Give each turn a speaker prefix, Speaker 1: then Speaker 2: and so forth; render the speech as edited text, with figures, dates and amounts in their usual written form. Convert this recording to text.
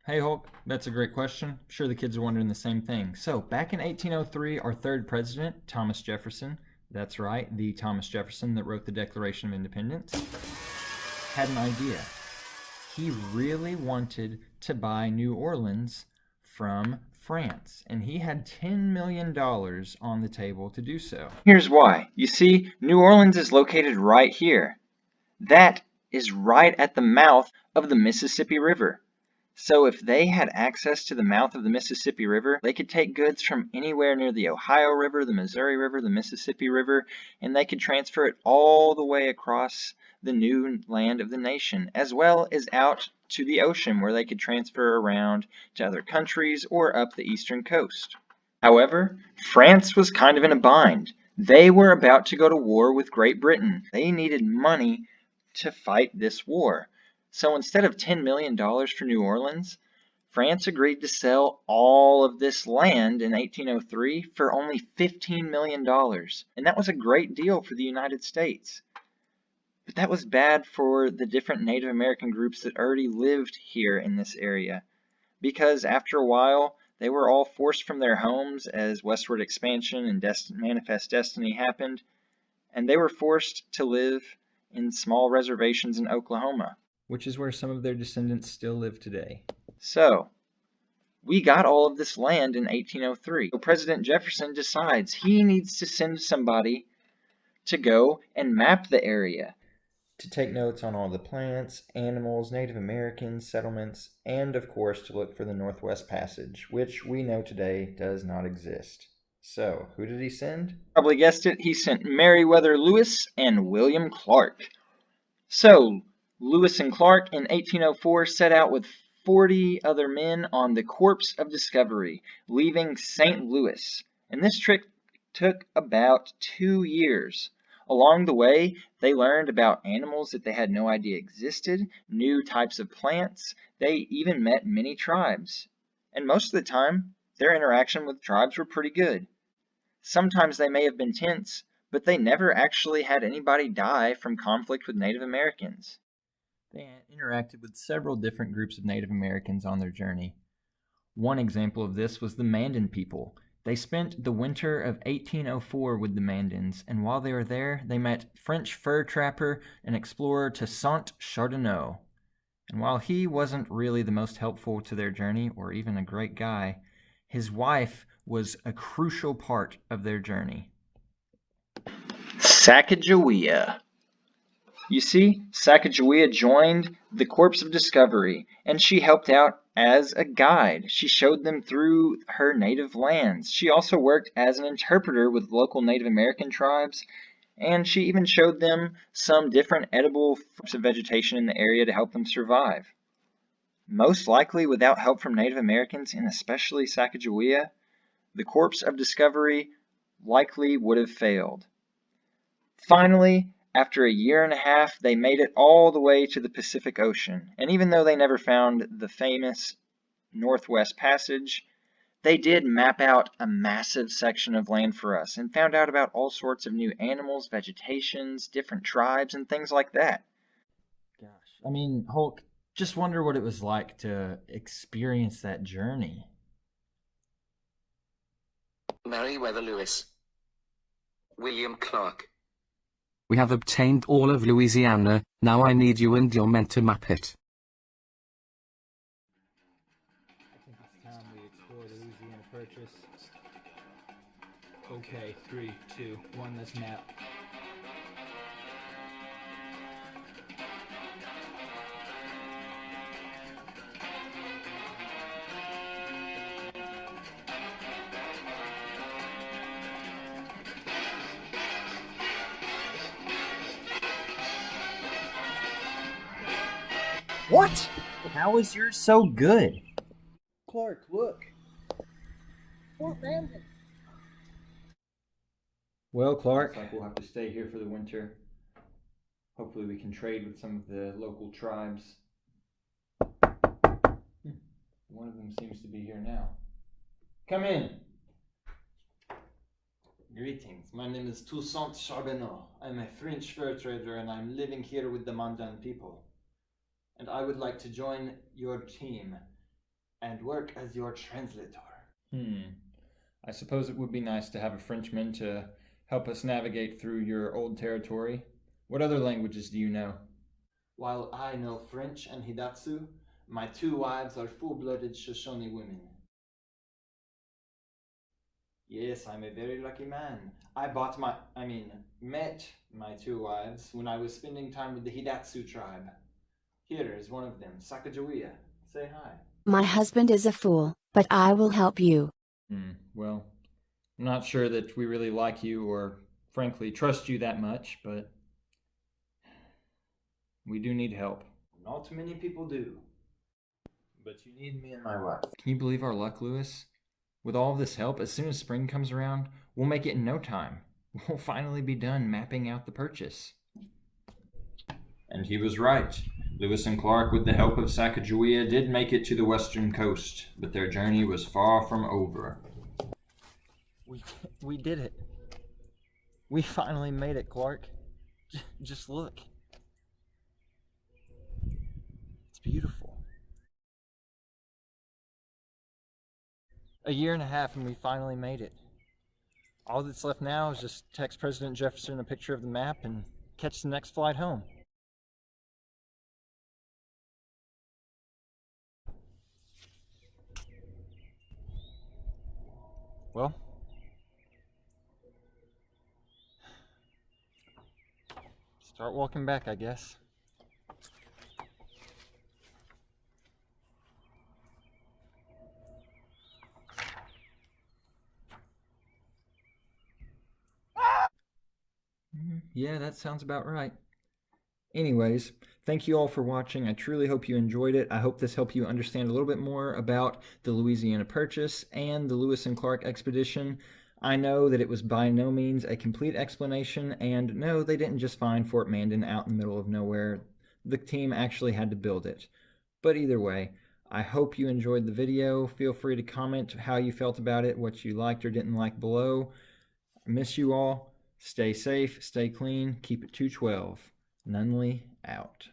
Speaker 1: Hey Hulk, that's a great question. I'm sure the kids are wondering the same thing. So, back in 1803, our third president, Thomas Jefferson, that's right, the Thomas Jefferson that wrote the Declaration of Independence, had an idea. He really wanted to buy New Orleans from France, and he had $10 million on the table to do so.
Speaker 2: Here's why. You see, New Orleans is located right here. That is right at the mouth of the Mississippi River. So if they had access to the mouth of the Mississippi River, they could take goods from anywhere near the Ohio River, the Missouri River, the Mississippi River, and they could transfer it all the way across the new land of the nation, as well as out to the ocean where they could transfer around to other countries or up the eastern coast. However, France was kind of in a bind. They were about to go to war with Great Britain. They needed money to fight this war. So instead of $10 million for New Orleans, France agreed to sell all of this land in 1803 for only $15 million. And that was a great deal for the United States. But that was bad for the different Native American groups that already lived here in this area, because after a while they were all forced from their homes as westward expansion and manifest destiny happened, and they were forced to live in small reservations in Oklahoma.
Speaker 1: Which is where some of their descendants still live today.
Speaker 2: So, we got all of this land in 1803. So President Jefferson decides he needs to send somebody to go and map the area,
Speaker 1: to take notes on all the plants, animals, Native Americans, settlements, and of course to look for the Northwest Passage, which we know today does not exist. So, who did he send?
Speaker 2: Probably guessed it, he sent Meriwether Lewis and William Clark. So, Lewis and Clark in 1804 set out with 40 other men on the Corpse of Discovery, leaving St. Louis. And this trip took about 2 years. Along the way, they learned about animals that they had no idea existed, new types of plants. They even met many tribes. And most of the time, their interaction with tribes were pretty good. Sometimes they may have been tense, but they never actually had anybody die from conflict with Native Americans.
Speaker 1: They interacted with several different groups of Native Americans on their journey. One example of this was the Mandan people. They spent the winter of 1804 with the Mandans, and while they were there, they met French fur trapper and explorer Toussaint Chardonnot. And while he wasn't really the most helpful to their journey, or even a great guy, his wife was a crucial part of their journey.
Speaker 2: Sacagawea. You see, Sacagawea joined the Corps of Discovery, and she helped out as a guide. She showed them through her native lands. She also worked as an interpreter with local Native American tribes, and she even showed them some different edible forms of vegetation in the area to help them survive. Most likely, without help from Native Americans, and especially Sacagawea, the Corps of Discovery likely would have failed. Finally, after a year and a half, they made it all the way to the Pacific Ocean, and even though they never found the famous Northwest Passage, they did map out a massive section of land for us and found out about all sorts of new animals, vegetations, different tribes, and things like that.
Speaker 1: Gosh, I mean, Hulk, just wonder what it was like to experience that journey.
Speaker 3: Meriwether Lewis. William Clark. We have obtained all of Louisiana, now I need you and your men to map it.
Speaker 1: I think it's time we explore the Louisiana Purchase. Okay, 3, 2, 1, let's map. What? How is yours so good? Clark, look.
Speaker 4: Fort Brandon.
Speaker 1: Well, Clark, looks like we'll have to stay here for the winter. Hopefully we can trade with some of the local tribes. One of them seems to be here now. Come in. Greetings. My name is Toussaint Charbonneau. I'm a French fur trader and I'm living here with the Mandan people. And I would like to join your team.
Speaker 5: and work as your translator.
Speaker 1: I suppose it would be nice to have a Frenchman to help us navigate through your old territory. What other languages do you know?
Speaker 5: While I know French and Hidatsu, my 2 wives are full-blooded Shoshone women. Yes, I'm a very lucky man. Met my 2 wives when I was spending time with the Hidatsu tribe. Here is one of them, Sacagawea. Say hi.
Speaker 6: My husband is a fool, but I will help you.
Speaker 1: Well, I'm not sure that we really like you or, frankly, trust you that much, but we do need help.
Speaker 5: Not many people do. But you need me and my wife.
Speaker 1: Can you believe our luck, Lewis? With all of this help, as soon as spring comes around, we'll make it in no time. We'll finally be done mapping out the purchase. And he was right. Lewis and Clark, with the help of Sacagawea, did make it to the western coast, but their journey was far from over.
Speaker 5: We did it. We finally made it, Clark. Just look. It's beautiful. A year and a half and we finally made it. All that's left now is just text President Jefferson a picture of the map and catch the next flight home. Well, start walking back, I guess.
Speaker 1: Yeah, that sounds about right. Anyways, thank you all for watching. I truly hope you enjoyed it. I hope this helped you understand a little bit more about the Louisiana Purchase and the Lewis and Clark expedition. I know that it was by no means a complete explanation, and no, they didn't just find Fort Mandan out in the middle of nowhere. The team actually had to build it. But either way, I hope you enjoyed the video. Feel free to comment how you felt about it, what you liked or didn't like below. I miss you all. Stay safe, stay clean, keep it 212. Nunley out.